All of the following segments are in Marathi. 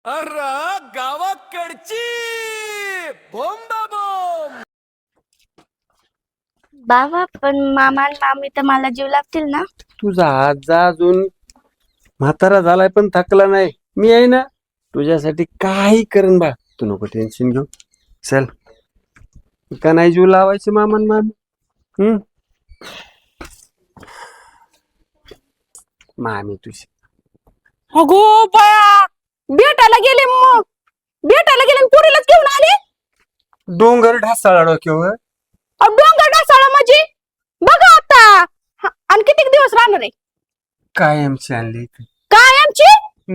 अर गावाकडची बोंबा बोंब. बाबा पण मामा आणि मामी तर मला जीव लागतील ना. तुझा आजा अजून म्हातारा झालाय पण थकला नाही. मी आहे ना तुझ्यासाठी काही करण बा. तू नको टेन्शन घेऊ. चल का नाही जीव लावायचे मामान मामी. मामी तुझी अगो बया, भेटायला गेले मग भेटायला गेले आणि पुरीलाच घेऊन आले. डोंगर ढासाळा डोक्यावर. अहो, डोंगर डासाळा म्हणजे बघा आता. आणि किती दिवस राहणार आहे? कायमची आणली इथे. काय आमची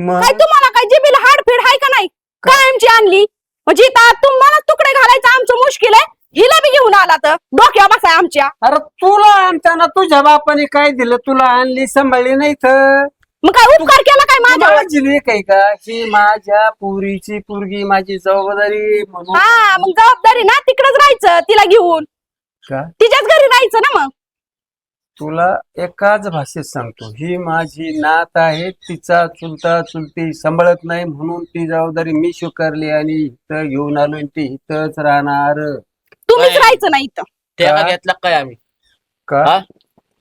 मग काय तुम्हाला काय जिबीला हाडफीड आहे का नाही? काय आमची आणली म्हणजे इथं तुम्हाला तुकडे घालायचं आमचं मुश्किल आहे. हिला बी घेऊन आला तर डोक्या बसाय आमच्या. अरे तुला आणताना तुझ्या बापाने काय दिलं? तुला आणली सांभाळली नाही तर मग काय उपकार केला काय माझ्यावर? माझी लेक आहे का? ही माझ्या पुरीची पोरगी, माझी जबाबदारी म्हणून. हा मग जबाबदारी ना तिकडेच राहायचं तिला घेऊन. का तिच्याच घरी राहायचं ना मग. तुला एकाच भाषेत सांगतो, ही माझी नात आहे. तिचा चुलता चुलती सांभाळत नाही म्हणून ती जबाबदारी मी स्वीकारली आणि इथं घेऊन आलो. ती इथंच राहणार. तुम्हीच काय? राहायचं नाही इथं. तेव्हा घेतला काय आम्ही? का हा?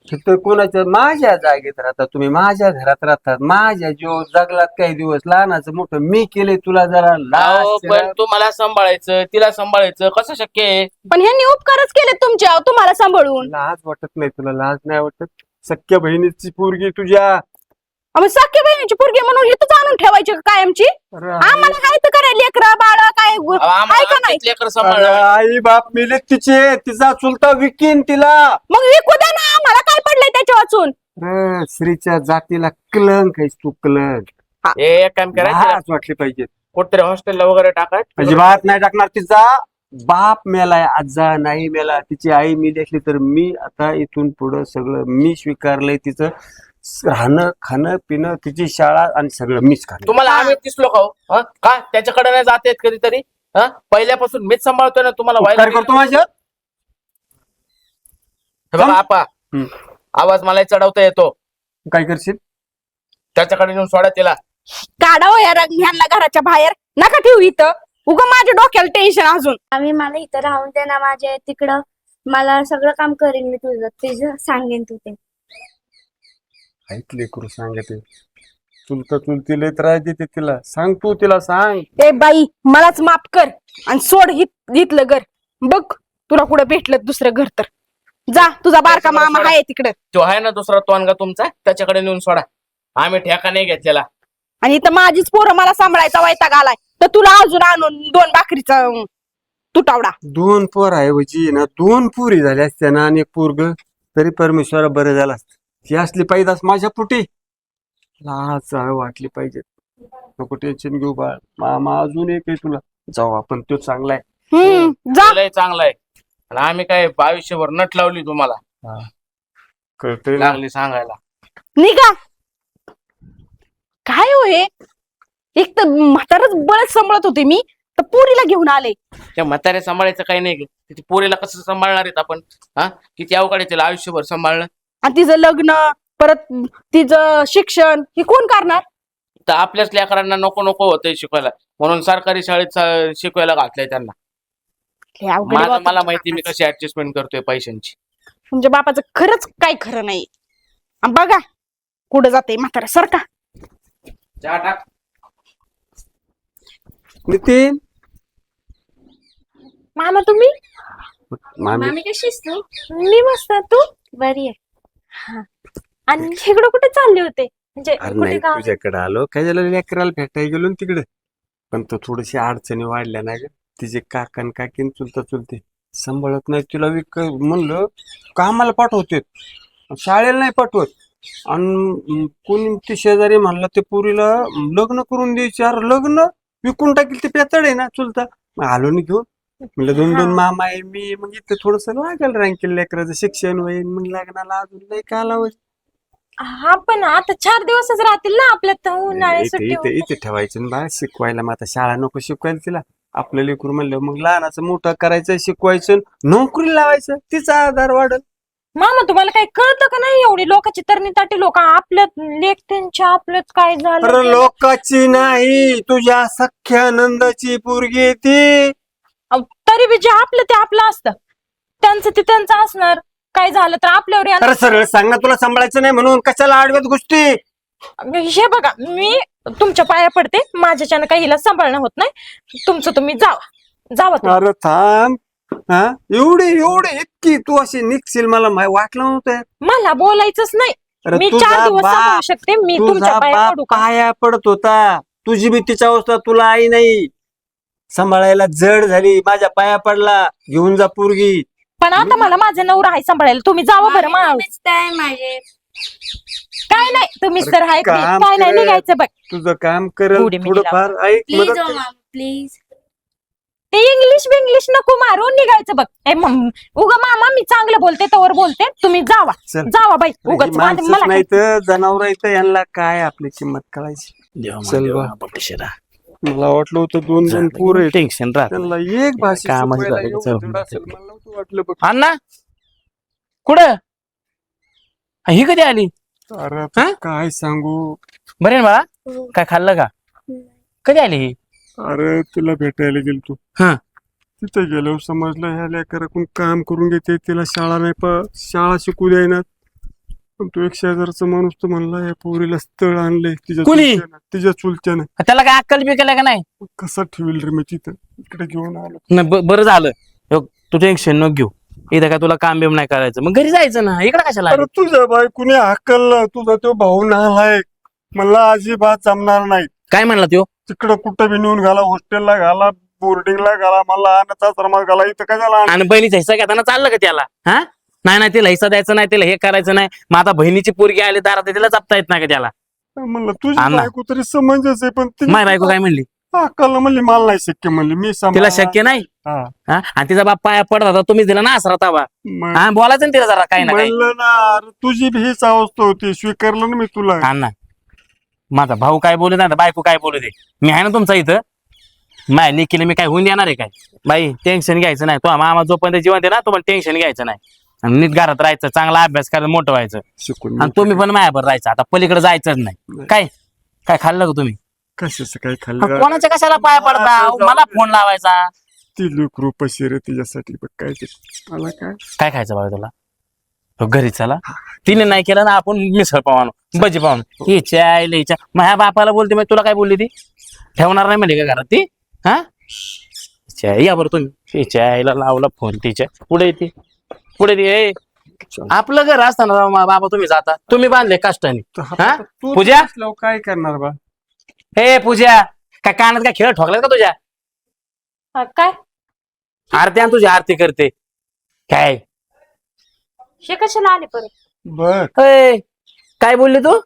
तिथं कोणाच्या माझ्या जागेत राहता तुम्ही, माझ्या घरात राहतात. माझ्या जीव जगलात काही दिवस. लहानाचं मोठं मी केले. तुला जरा अहो, लाज पण तुम्हाला सांभाळायचं, तिला सांभाळायचं कसं शक्य आहे? पण ह्यांनी उपकारच केले तुमच्या तुम्हाला सांभाळून. लाज वाटत नाही तुला? लाज नाही वाटत? सख्या बहिणीची पोरगी तुझ्या. मग सख्या बहिणीची पोरगी म्हणून हिथंच आणून ठेवायची का कायमची? अरे आम्हाला काय तर करायला लेकरा बाळ काय अहो, आहे का आम्हाला नाही? आमचीच लेकरं अरे सांभाळणार. आई बाप मेले तिचे. तिचा चुलता विकीन तिला. मग विकू द्या ना, आम्हाला काय पडलंय त्याच्या वाचून? अरे स्त्रीच्या जातीला कलंक आहेस तू, कलंक. हे एक काम करायचं, लाज वाटली पाहिजे. कुठतरी हॉस्टेलला वगैरे टाकायचं. अजिबात नाही टाकणार. तिचा बाप मेलाय, आजा नाही मेला. तिची आई मी देखली तर मी आता इथून पुढं सगळं मी स्वीकारलंय. तिचं राहणं खाणं पिणं, तिची शाळा आणि सगळं मीच करणार. तुम्हाला आम्ही दिसलो का हो? हं? का त्याच्याकडे नाही जात येत कधीतरी? हं? पहिल्यापासून मीच सांभाळतोय ना तुम्हाला. उपकार व्हायला करतो माझ्या. हे बघा आपा, हम्म. आवाज मला चढवता येतो. काय करशील? त्याच्याकडे नेऊन सोडा तिला. काढा हो या ह्यांना घराच्या बाहेर. नका ठेवू इथं. उगा माझ्या डोक्याला टेन्शन अजून. आम्ही मला इथं राहून दे ना. माझ्या तिकडं मला सगळं काम करीन मी. तुझं सांगेन तू ते. ऐकले करू सांगते. चुलता चुलतीला त्रास देते तिला. सांग तू तिला सांग. ए बाई मलाच माफ कर आणि सोड इथलं घर. बघ तुला कुठं भेटलं दुसरं घर तर जा. तुझा बारका मामा आहे तिकडं. तो आहे ना दुसरा तोंडगा तुमचा, त्याच्याकडे नेऊन सोडा. आम्ही ठेका नाही घेतलेला. आणि इथं माझीच पोरं मला सांभाळायचा वैताग आलाय तर तुला अजून आणून 2 भाकरीचा तुटावडा. 2 पोर आहे वजी ना. 2 पुरी झाल्या असत्या ना आणि 1 पोरग तरी परमेश्वरा बरं झालं असत. ती असली पाहिजे माझ्या पुटी. लाज वाटली पाहिजे. नको टेन्शन घेऊ बाळ. मामा अजून एक आहे तुला. जाऊ आपण, तो चांगला आहे. जा. लय चांगला आहे. आणि आम्ही काय आयुष्यभर नट लावली तुम्हाला, कळतंय ना? लागली सांगायला. निघा. काय हो हे? एक तर म्हातारच बळच सांभाळत होते मी तर पोरीला घेऊन आले. त्या म्हाताऱ्या सांभाळायचं काही नाही. तिची पोरीला कसं सांभाळणार आहेत आपण? हा, किती अवघड आहे तिला आयुष्यभर सांभाळणं. आणि तिचं लग्न परत तिचं शिक्षण हे कोण करणार? तर आपल्याच लेकरांना नको नको होतंय शिकवायला म्हणून सरकारी शाळेत शिकवायला घातलंय त्यांना. हे अवघड आहे मला बाबा माहिती मी तुमच्या कशी ऍडजस्टमेंट करतोय पैशांची. बापाचं. तुमच्या बापाचं खरंच काही खरं नाही. आणि बघा कुठं जाते म्हातारा. सरका. चहा टाक. नितीन. मामा तुम्ही? मामी मामी कशीस तू? मी मस्त. तू? बरी आहे. आणि इकडं कुठे चालले होते? म्हणजे अरे कुठे नाही, गाव? तुझ्याकडे आलो. काय झालं, लेकराला भेटायला गेलो ना तिकडे. पण तो थोडीशी अडचणी वाढल्या नाही ग. तिचे काकान काकीन चुलता चुलते सांभाळत नाही तिला. म्हणलं कामाला पाठवते, शाळेला नाही पाठवत. आणि कोणी ते शेजारी म्हणलं ते पुरीला लग्न करून द्यायचे. अरे लग्न विकून टाकील. ते पेतड आहे ना चुलता. मग आलो नाही घेऊन. म्हणलं 2-2 मामा आहे मी. मग इथं थोडस लागेल रँकेल. लेकराचं शिक्षण होईल. मग लग्नाला अजून नाही कालावधी. हा पण आता 4 दिवसच राहतील ना आपल्यात उन्हाळी इथे सुट्टी. इथे इथे ठेवायचं ना बा शिकवायला. मग आता शाळा नको शिकवायला तिला. आपलं लेकरू म्हणलं मग लहानाचं मोठं करायचं, शिकवायचं, नोकरी लावायचं. तिचा आधार वाढल. मामा तुम्हाला काही कळतं का नाही? एवढी लोकांची तरणी ताटी लोक आपल्या लेख त्यांच्या आपल्यात काय झालं अरे गेलं. लोकाची नाही, तुझ्या सख्या नंदाची पोरगी ती. अहो, तरी बी जे आपलं ते आपलं असतं, त्यांचं ते त्यांचं असणार. काय झालं तर आपल्यावर येणार. अरे सरळ सांग ना, तुला सांभाळायचं नाही म्हणून कशाला आडव्यात गोष्टी. हे बघा, मी तुमच्या पाया पडते, माझ्याच्यानं काही हिला सांभाळणं होत नाही. तुमचं तुम्ही जावा तुम्ही. अरे थांब. हा एवढी एवढी इतकी तू अशी निघशील मला वाटलं नव्हतं. मला बोलायचंच नाही. अरे मी तुझा 4 दिवस बाप- सांभाळू शकते. मी तुझा तुमच्या पाया बाप पडू का? पाया पडत होता. तुझी बी तिच्या अवस्था, तुला आई नाही, सांभाळायला जड झाली, माझ्या पाया पडला, घेऊन जा पोरगी. पण आता मला माझा नवरा आहे सांभाळायला. तुम्ही जावा बरं. माझे काय नाही, तुम्हीच तर आहेत. काम काय नाही कर. निघायचं बघ. तुझं काम करेल उडी मिडी थोडंफार. ऐक प्लीज मदत ओ कर. मामा प्लीज. ते इंग्लिश नको मारून निघायचं बघ. उगा मामा मी चांगलं बोलते तवर बोलते. तुम्ही जावा चल. जावा बाई. उगाच ही वाद माणसंच मला नाही तर जनावर येतं, यांना काय आपली किंमत कळायची. चल बा. मला वाटलं होतं 2 पोर आहेत, टेन्शन राहत त्यांना एक भाषा कामाचं शिकवायला झालं, एवढं चल. जड असेल, मला नव्हतं वाटलं बघ. अण्णा कुठं ही कधी आली? अरे हा? आता काय सांगू. बरे ना बाळा, काय खाल्लं का? कधी आली ही? अरे तुला भेटायला गेलतो. हा. तिथे गेलो, समजलं ह्या लेकराकडून काम करून घेते, तिला शाळा नाही, शाळा शिकू द्यायना. पण तो 1,000चा माणूस तर म्हणला या पोरीला स्थळ आणलंय कुणी? तिच्या चुलत्यानं. त्याला काय अक्कल बिकल का नाही? कसा ठेवील रे मी तिथं, इकडे घेऊन आलो. नाही, बरं झालं. हो, तू टेन्शन नको घेऊ. इथं काय तुला काम बिम नाही करायचं, मग घरी जायचं ना. इकडे कशाला आली? अरे तुझ्या बायकोने हकललं, तुझा तो भाऊ नालायक, मला अजिबात जमणार नाही. काय म्हणला त्यो? तिकडं कुठं बी नेऊन घाला, हॉस्टेलला घाला, बोर्डिंगला घाला, मला अनाथ आश्रमात घाला, इथं कशाला आणि बहिणीचा हिस्सा घेताना चाललं का त्याला? हा नाही नाही, तिला हिस्सा द्यायचा नाही, तिला हे करायचं नाही. मग आता बहिणीची पोरगी आली दारात, तिला जपता येत नाही का त्याला? म्हणलं तुझी अण्णा. बायको तरी समंजस आहे, पण माय बायको काय म्हणली? हकललं म्हणली मला नाही शक्य, म्हणली मी तिला शक्य नाही. हा. हा? आणि तिचा बाप पाया पडत होता, तुम्ही दिला ना आसरा ताबा. मग हा, बोलायचं ना तिला जरा काही ना काही. म्हणलं ना, अरे तुझी बी हीच अवस्था होती, स्वीकारलं ना मी तुला. अण्णा, माझा भाऊ काय बोलू दे, बायको काय बोलू दे, मी आहे ना तुमचा इथं. माय लेकीला मी काय होऊन देणार आहे काय? बाई टेन्शन घ्यायचं नाही. तो मामा जोपर्यंत जीवन दे ना, तुम्हाला टेन्शन घ्यायचं नाही. आणि नीट घरात राहायचं, चांगला अभ्यास करायला मोठं व्हायचं. शिकून आणि तुम्ही पण मायाभर राहायचं. आता पलीकडे जायचंच नाही. काय काय खाल्लं का तुम्ही? कशाचं काय खाल्लं. कोणाच्या कशाला पाया पडता? मला फोन लावायचा. ती लोक रुपये रे तिच्यासाठी, बघ काय ते मला काय. काय खायचं बाबा तुला? हो, घरी चला. तिने नाही केलं ना, आपण मिसळ पाव आणू, भजी पाव आणू. हिच्या आईला हिच्या माझ्या बापाला बोलते, मग तुला काय बोलली ती? ठेवणार नाही म्हणजे का घरात ती? हा, या बरं तुम्ही. हिच्या आईला लावला फोन, तिच्या पुढे येते, पुढे ये. आपलं घर असताना बाबा तुम्ही जाता, तुम्ही बांधले कष्टाने. हा? तू पूजा? असल्यावर काय करणार बा. हे पूजा, काय कानात काय खेळ ठोकलाय का तुझ्या? काय आरती आणि तुझी आरती करते काय? हे कशाला आले परत? बर होय, काय बोलली तू?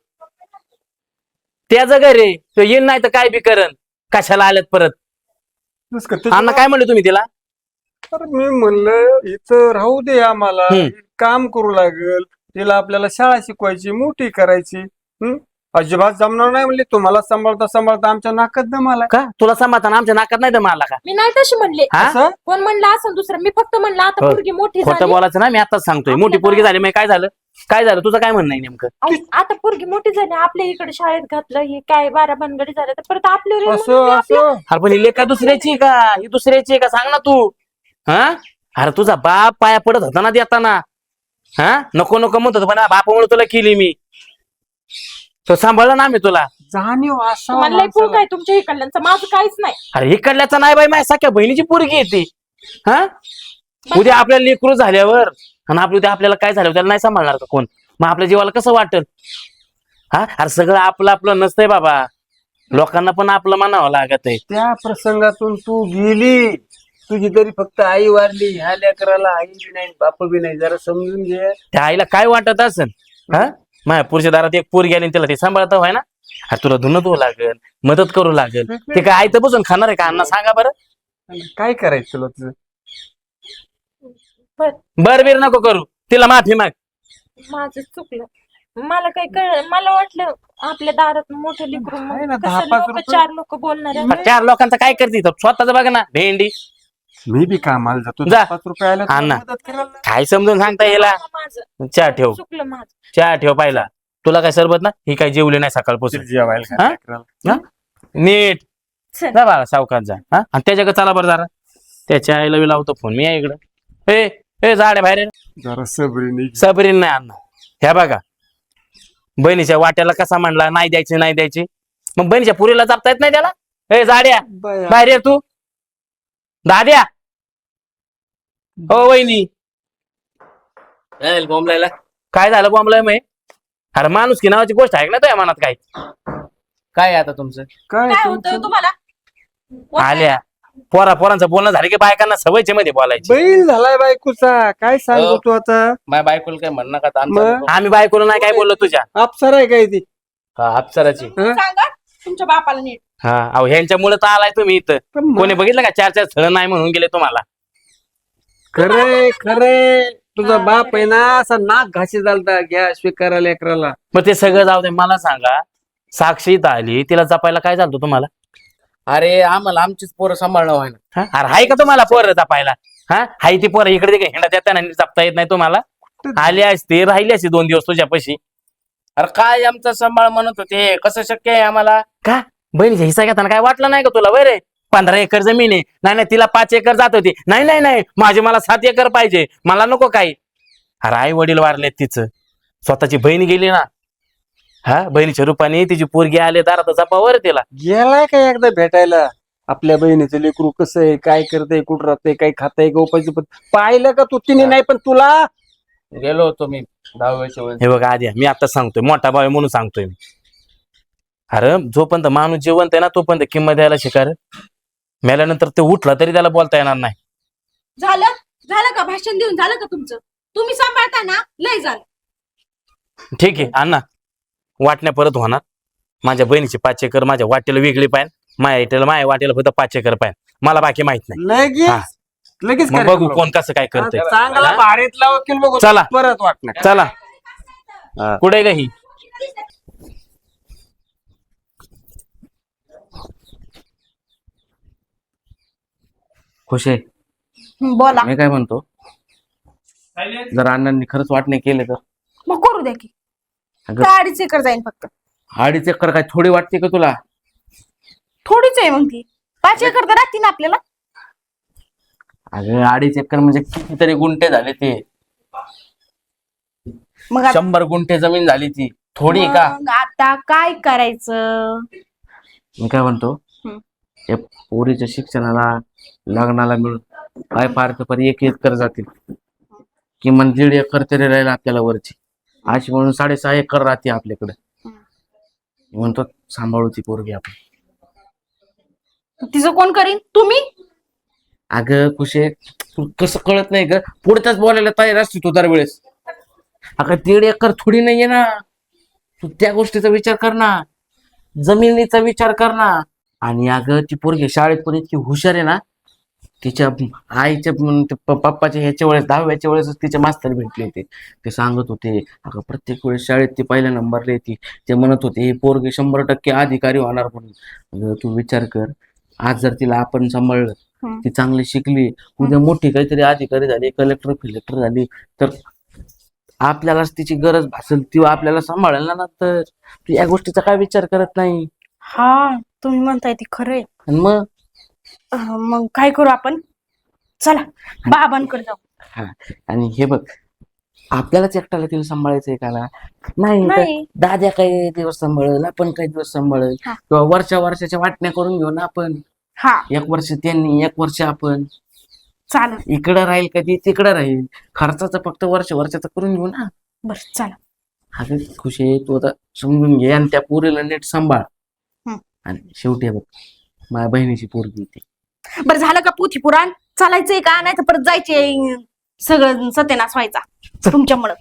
त्याचं घर आहे, तो येईन नाही तर काय बी करण. कशाला आल्यात परत? अण्णा काय म्हणले तुम्ही तिला? मी म्हणलं इथं राहू दे आम्हाला, हम्म. काम करू लागेल, तिला आपल्याला शाळा शिकवायची, मोठी करायची. अजिबात जमणार नाही म्हणले, तुम्हाला सांभाळता सांभाळता आमच्या नाकात दम आला. का तुला सांभाळताना आमच्या नाकात नाही तर मला का? मी नाही तशी म्हणले. हा? असं कोण म्हणलं असं दुसरं? मी फक्त म्हणलं आता हो. पोरगी मोठी खोटं झाली. बोलायचं ना, मी आताच सांगतोय. मोठी पोरगी झाली, मग काय झालं? काय झालं तुझं? काय म्हणणं आहे नेमकं? अहो, आता पोरगी मोठी झाली, आपल्या इकडे शाळेत घातलं, हे काय 12 भानगडी झाल्या तर परत आपल्यावर येऊन असं म्हणून मी आपल्या- असं अरे पण ही लेक का दुसऱ्याची आहे का? ही दुसऱ्याची आहे का? सांग ना तू. हा, अरे तुझा बाप पाया पडत होता ना देताना. हा, नको नको म्हणत होता, पण बापामुळे तुला केली मी. तो सांभाळलं ना मी तुला. जाणीव असा तुम्हाला लय फुल काय तुमच्या इकडल्यांचं, माझं काहीच नाही. अरे इकडल्याचा नाही बाई, माझ्या सख्या बहिणीची पोरगी येते. हा, उद्या आपल्याला लेकरू झाल्यावर आणि उद्या आपल्याला काय झालं त्याला नाही सांभाळणार का कोण? मग आपल्या जीवाला कसं वाटेल? हा, अरे सगळं आपलं आपलं नसतंय बाबा, लोकांना पण आपलं मानावं लागत आहे. त्या प्रसंगातून तू गेली, तुझी तरी फक्त आई वारली, ह्या लेकराला आई बी नाही बाप बी नाही, जरा समजून घे. त्या आईला काय वाटत असेल? हा, माझ्या पुरुषच्या दारात एक पोरगी आली आणि त्याला ते सांभाळता व्हाय ना. अरे तुला धुणं धुवं लागेल, मदत करू लागेल. ते काय आई तर बसून खाणार आहे का? अण्णा सांगा बरं. काय करायचं तुला तुझं? बर बीर नको करू, तिला माफी माग. माझं चुकलं. मला काही कळ, मला वाटलं आपल्या दारात मोठं लेकरू, आहे ना, कसं 10-5 लोकं, रुपये. 4 लोक बोलणार आहे. मग 4 लोकांचं काय करते? स्वतःच बघ ना, भेंडी मी बी कामाला जातो जा. 5 रुपये आला आण ना. मदत करायला लाग. काय समजून सांगता याला माझं चहा ठेव चुकलं माझं. चहा ठेव पाहिला तुला काय सरबत ना ही काय जेवली नाही सकाळपासून जेवायला हा? घाल लेकराला. नीट चल. जा बाळा सावकाश जा हा आणि त्याच्याकडे चला बरं जरा त्याच्या आईला बी लावतो फोन मी या इकडं ए झाडे बाहेर ये. जरा सबरीने सबरीन नाही आणणार ह्या बघा बहिणीच्या वाट्याला कसा म्हणला नाही द्यायची नाही द्यायची मग बहिणीच्या पुरीला जापता येत नाही त्याला ए जाड्या बया. बाहेर ये तू दाद्या हो वहिनी बॉम्बलायला काय झालं बॉम्बलाय मग अरे माणूस की नावाची गोष्ट आहे ना तुझ्या मनात काय काय आता तुमचं काय काय तुमचं? होतं तुम्हाला आल्या पोरांचं बोलणं झालं की बायकांना सवयचे मध्ये बोलायची बैल झालाय बायकोचा काय सांगू हो. तू आता माझ्या बायकोला काय म्हणणं का मग? आम्ही बायकोला नाही काय बोललो तुझ्या अप्सरा आहे काय ती अप्सराची हं? सांगा तुमच्या बापाला नीट. हा अहो ह्यांच्यामुळे तर आलाय तुम्ही इथं पण मग कोणी बघितलं का 4 स्थळ नाही म्हणून गेले तुम्हाला खरे खरे तुझा बाप आहे ना असा नाक घाशी चालता घ्या स्वीकारायला लेकराला. मग ते सगळं जाऊ दे मला सांगा साक्षी इथं आली तिला जपायला काय झालं तुम्हाला अरे आम्हाला आमचीच पोरं सांभाळणं व्हाय ना हा? अरे हाय का तुम्हाला पोरं जपायला हा हाय ती पोरं इकडे तिकडे हिंडा देताना जपता येत नाही तुम्हाला आली असते राहिली असते 2 दिवस तुझ्यापाशी अरे काय आमचा सांभाळ म्हणत होते कसं शक्य आहे आम्हाला का बहिणीच्या हिस्सा घेताना काय वाटलं नाही का तुला बरे 15 एकर जमीन आहे नाही तिला 5 एकर जात होती नाही माझी मला 7 एकर पाहिजे मला नको काही अरे आई वडील वारलेत तिचं स्वतःची बहीण गेली ना हा बहिणीच्या रूपाने तिची पोरगी आले दारात जपावर तिला गेलाय का एकदा भेटायला आपल्या बहिणीचं लेकरू कसं आहे काय करतंय कुठं राहतंय काय खातंय गोपायचं पण पाहिलं का तू तिने नाही पण तुला गेलो होतो मी 10व्याच्या वेळेस हे बघा आधी मी आता सांगतोय मोठा भाऊ आहे म्हणून सांगतोय मी अरे जोपर्यंत माणूस जिवंत आहे ना तोपर्यंत किंमत द्यायला शिकार मेल्यानंतर ते उठला तरी त्याला बोलता येणार नाही झालं का भाषण देऊन झालं का तुमचं तुम्ही सांभाळता ना लय झालं ठीक आहे अण्णा वाटण्या परत होणार माझ्या बहिणीची 5 एकर माझ्या वाटेला वेगळी पाहिजे माझ्या वाटेला फक्त 5 एकर पाहिजे मला बाकी माहित नाही हा. लगेच मग करेल बघू बघ. कोण कसं काय करतंय चांगला हा? भारीतला वकील बघू चला. परत वाटणार चला हा. कुठे का ही खुश आहे बोला मी काय म्हणतो जर अण्णांनी खरंच वाटणे केले तर मग करू द्या की अगं- 2.5 एकर जाईन फक्त 2.5 एकर काय थोडी वाटते का तुला थोडीच आहे मग ती 5 एकर तर राहते ना आपल्याला अगं 2.5 एकर म्हणजे कितीतरी गुंठे झाले ते मग आता- 100 गुंठे जमीन झाली ती थोडी आहे का मग आता काय करायचं मी काय म्हणतो हम्म. या पोरीच्या शिक्षणाला लग्नाला मिळून काय फार तर फार 1 एकर जातील किमान 1.5 एकर तरी राहील आपल्याला वरची अशी म्हणून 6.5 एकर राहते आपल्याकडे म्हणतो सांभाळू ती पोरगी आपण तिचं कोण करीन तुम्ही अगं कुशे तू कसं कळत नाही ग पुढच्याच बोलायला तयार असते तू दरवेळेस अगं 1.5 एकर थोडी नाहीये ना तू त्या गोष्टीचा विचार कर ना जमिनीचा विचार कर ना आणि अगं ती पोरगी शाळेत पण इतकी हुशार आहे ना तिच्या आईच्या पप्पाच्या ह्याच्या वेळेस 10व्याच्या वेळेस तिचे मास्तर भेटले होते ते सांगत होते अगं प्रत्येक वेळेस शाळेत ती पहिल्या नंबरला येते ते म्हणत होते हे पोरगी 100% अधिकारी होणार म्हणून अगं तू विचार कर आज जर तिला आपण सांभाळलं ती चांगली शिकली उद्या मोठी काहीतरी अधिकारी झाली कलेक्टर फिलेक्टर झाली तर आपल्यालाच तिची गरज भासेल ती आपल्याला सांभाळेल ना तर तू या गोष्टीचा काय विचार करत नाही हा तुम्ही म्हणताय ती खरंय आणि मग मग काय करू आपण चला बाबांकडे जाऊ हा आणि हे बघ आपल्यालाच एकट्याला तिला सांभाळायचंय का ना नाही तर नाही दाद्या काही दिवस सांभाळेल आपण काही दिवस सांभाळेल हा. किंवा वर्षाच्या वाटण्या करून घेऊ ना आपण हा 1 वर्ष त्यांनी 1 वर्ष आपण चालेल इकडं राहील कधी तिकडं राहील खर्चाचं फक्त वर्षाचं करून घेऊ ना बर चला अगं खुशी आहे, तू आता समजून घे आणि त्या पोरीला नीट सांभाळ हं. आणि शेवटी हे बघ माझ्या बहिणीची पोरगी ती बर झालं का पोथी पुराण चालायचंय का नाही तर परत जायचे सगळं सत्यानाश व्हायचा तुमच्यामुळं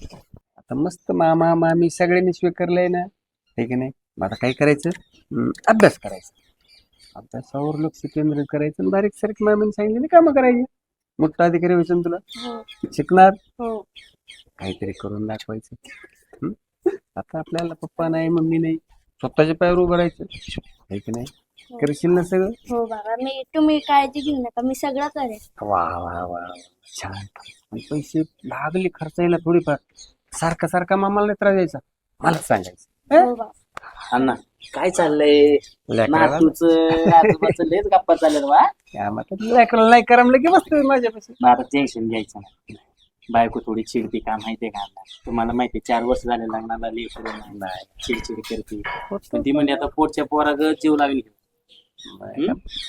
आता मस्त मामा मामी सगळ्यांनी स्वीकारलंय ना हे की नाही मग आता काय करायचं अभ्यास करायचा अभ्यासावर लक्ष केंद्रित करायचं आणि बारीक सारीक मामीने सांगितलं कामं करायची मोठा अधिकारी व्हायचं ना तुला शिकणार हो काहीतरी करून दाखवायचं आता आपल्याला पप्पा नाही मम्मी नाही स्वतःच्या पायावर उभं राहायचं आहे की नाही करशील ना सगळं? हो बाबा तुम्ही काळजी घेऊ नका मी सगळं करेन. वा वा वा छान. आणि पैसे लागले खर्च यायला थोडीफार. सारखा सारखा मामाला नाही त्रास द्यायचा, मला सांगायचं. हो बाबा. अण्णा काय चाललंय लेकराला नातूचं आजोबाचं लयच गप्पा चाललेत बा. काय म्हणतात, लेकराला नाही करमलं की बसतोय माझ्यापाशी. मग आता टेन्शन घ्यायचं नाही. बायको थोडी चिडती का माहितीये का अण्णा? तुम्हाला माहितीये 4 वर्ष झाले लग्नाला लेकरू नाही चिडचिड करते. पण ती म्हणजे आता पोटच्या पोराग जीव लावेल.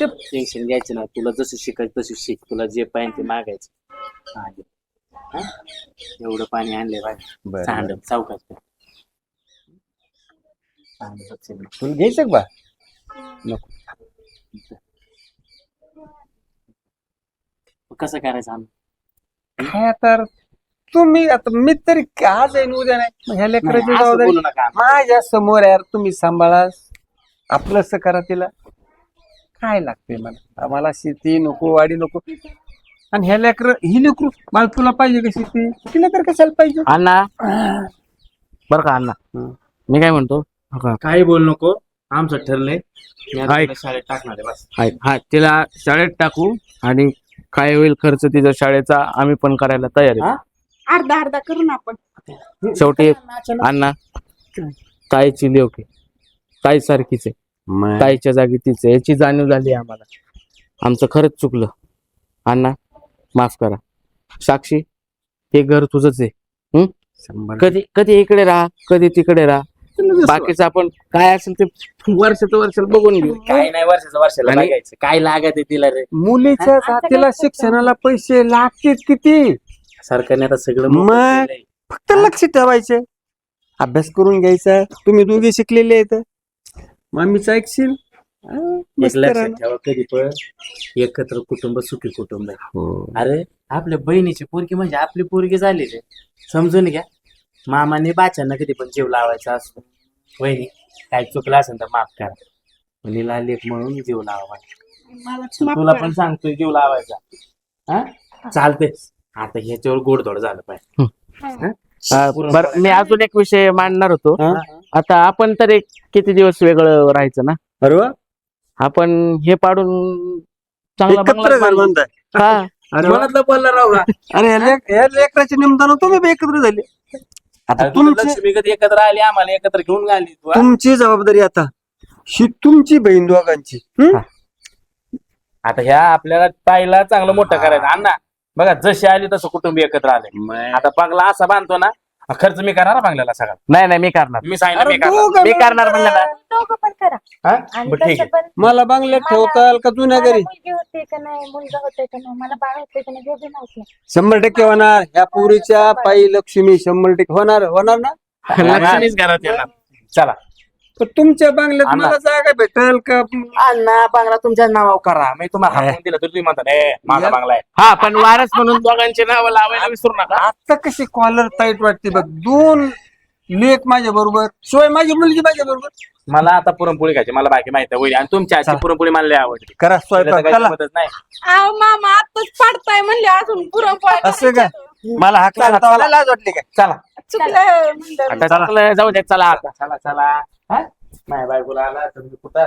टेन्शन घ्यायचं ना, तुला जसं शिकायचं तशी शिक, तुला जे पाहिजे ते मागायचं. हा? एवढं पाणी आणले बाय सांड चौकात. तुला घ्यायचं का बा? नको. कसं करायचं आम्ही? काय तर तुम्ही आता मी तरी आज आहे न उद्या नाही. मग ह्या लेकराची नाही, असं जबाबदारी बोलू नका. माझ्या समोर यार, तुम्ही सांभाळा आपलंच करा. तिला काय लागते मला? आम्हाला शेती नको, वाडी नको. आणि ह्या लेकर ही लेकरू मला तुला पाहिजे का शेती? तिला तर कशाला पाहिजे? अण्णा बरं का अण्णा, मी काय म्हणतो, काही बोलू नको, आमचं ठरलंय. मी आता ऐक. तुला शाळेत टाकणार आहे बस. ऐक, हा तिला शाळेत टाकू आणि काय होईल खर्च तिचा शाळेचा आम्ही पण करायला तयार आहे. अर्धा अर्धा करू ना आपण. शेवटी अण्णा ताईची लेवकी ताई सारखीच आहे, मग ताईच्या जागी तीच आहे याची जाणीव झाली आम्हाला. आमचं खरंच चुकलं अण्णा, माफ करा. साक्षी, हे घर तुझंच आहे. कधी कधी इकडे राहा, कधी तिकडे राहा. बाकीचं आपण काय असेल ते वर्षाचं वर्षाला बघून घेऊ. काय नाही, वर्षाला आणि- लागायचं. काय लागत आहे तिला रे? मुलीच्या जातीला शिक्षणाला पैसे लागतील किती? सरकारने आता सगळं मग? मोफत केलंय. फक्त लक्ष ठेवायचं, अभ्यास करून घ्यायचा. तुम्ही दोघे शिकलेले आहेत, मम्मीचं ऐकशील. एक मस्त लक्षात राहणं. ठेवा, कधी पण एकत्र कुटुंब सुखी कुटुंब आहे. हो. अरे आपल्या बहिणीची पोरगी म्हणजे आपली पोरगी झाली रे, समजून घ्या. मामाने बाच्यांना कधी पण जीव लावायचा असतो. वहिनी काय चुकलं असेल तर माफ करा, मुलीला लेख म्हणून जीव लावा. तुला पण सांगतोय जीव लावायचा. हा चालते. आता ह्याच्यावर गोडधोड झालं पाहिजे. बरं, मी अजून एक विषय मांडणार होतो. हा? आता आपण तर एक किती दिवस वेगळं राहायचं ना, अरे वा, आपण हे पाडून चांगला एकत्र बंगला घर बांधू. बांधताय. हा, अरे वा. मनातलं बोलला राव का? अरे या लेकराच्या निमित्तानं तुम्ही बी एकत्र झाले. आता अरे तुला तुमची लक्ष्मी कधी एकत्र आली, आम्हाला एकत्र घेऊन आली तू. हा? तुमची जबाबदारी आता ही तुमची बहीण दोघांची. आता ह्या आपल्याला ताईला चांगलं मोठं करायचं. अण्णा बघा, जशी आली तसं कुटुंब एकत्र आले. आता बंगला असा बांधतो ना, खर्च मी करणार बंगल्याला सगळा. नाही नाही मी करणार. मी सांगितलं अरे मी करणार. दोघं मी करणार म्हणलं दोघं पण करा. हा? आणि बरं, ठीक तसं आहे. पण मला बांगल्यात ठेवताल का जुन्या मला घरी? मुलगी होते का नाही, मुलगा होते का नाही, मला बाळ होते का नाही, हे बी माहित नाही. 100% होणार. ह्या पुरीच्या पायी लक्ष्मी 100% होणार ना. लक्ष्मीच घरात येणार. चला पण तुमच्या बांगल्यात अण्णा. मला जागा भेटेल का? अण्णा बंगला तुमच्या नावावर करा. मी तुम्हाला हाकून दिलं तर तुम्ही म्हणता माझा बंगला आहे. हा, पण वारस म्हणून दोघांचे नाव लावायला विसरू नका. आता कशी कॉलर टाईट वाटते बघ. 2 लेख माझ्या बरोबर, शिवाय माझी मुलगी माझ्या बरोबर. मला आता पुरणपोळी खायची, मला बाकी माहिती आहे. आणि तुमच्या हातची चला. पुरणपोळी मला लय आवडते. करा तिला तर स्वयंपाक. काही चला जमतच नाही. आव मामा आताच पाडताय म्हणले अजून पुरणपोळ्या असं का? करायच्या. मला हाक चला, लावता लाज वाटली काय? चला चुकलं म्हणलं. आता चला, जाऊ दे, चला आता. चला चला. हा? माझ्या बायकोला आला तर मी कुठं